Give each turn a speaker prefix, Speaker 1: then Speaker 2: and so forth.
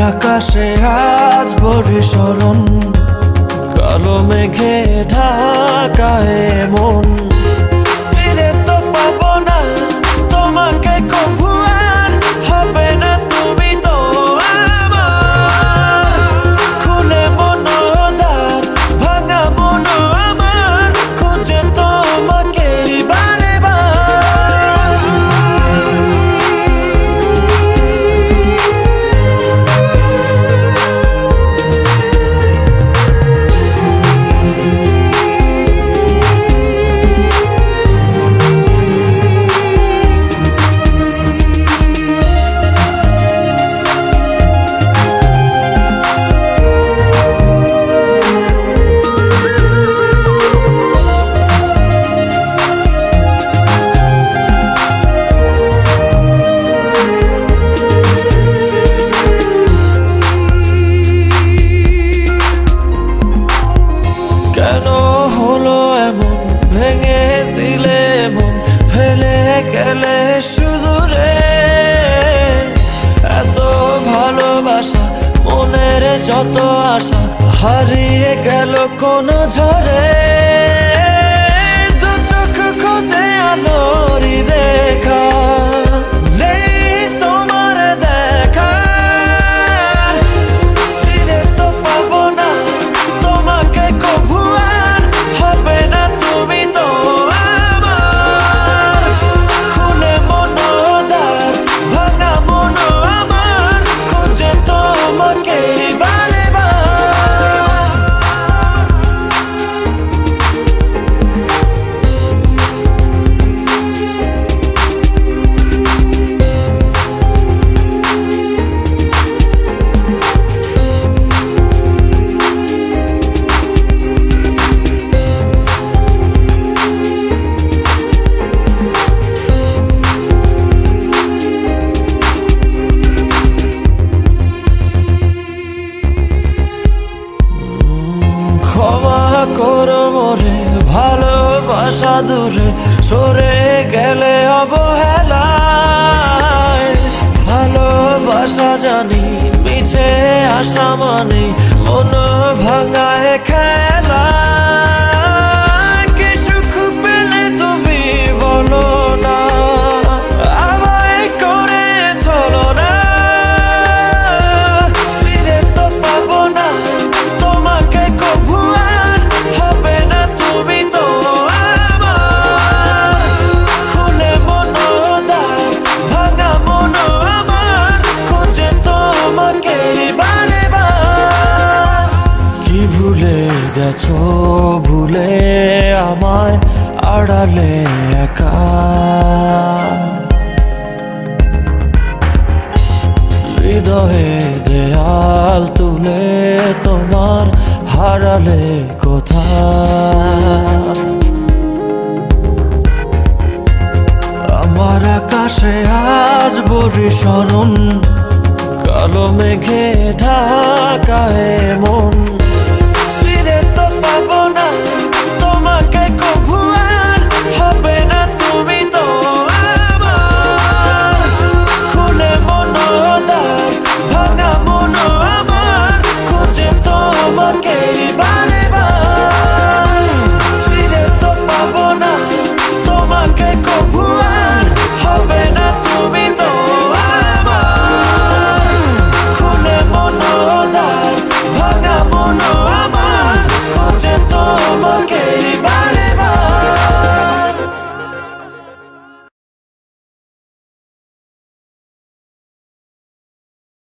Speaker 1: আকাশে আজ বরিশরণ, কালো মেঘে ঢাকা মন। ফিরে তো পাবো না তোমাকে কভু, আর হবে না তুমি তো আমার। খুলে মনোদ্বার ভাঙা মন আমার, খুঁজে তোমাকে বারে বার। কেন হলো এমন, ভেঙে দিলে মন, ফেলে গেলে শুধু রে। এত ভালোবাসা, মনের যত আশা, হারিয়ে গেল কোন ঝড়ে। দু চোখ খোঁজে আলোরি রেখা, নেই তোমার দেখা। ফিরে তো পাবো না তোমাকে কভু, আর হবে না তুমি তো আমার। খুলে মনোদ্বার ভাঙা মন আমার, খুঁজে তোমাকে বারে বার। ক্ষমা করো মোরে, ভালোবাসা দূরে সরে গেলে অবহেলায়। ভালোবাসা জানি মিছে আশা মানে, মন ভাঙায় খেলা। কি সুখ পেলে তুমি বলো না, আমায় করে চলো না। ফিরে তো পাবো না তোমাকে কভু, আর হবে না তুমি তো আমার। খুলে মনোদ্বার ভাঙা মন আমার, খুঁজে তোমাকে বারে বার। কি ভুলে গেছো, ভুলে আমায় আড়ালে একা। হৃদয়ে দেয়াল তুলে তোমার হারালে কোথা। আমার আকাশে আজ বরিশরণ, কালো মেঘে ঢাকা মন। ফিরে তো পাবো না তোমাকে কভু,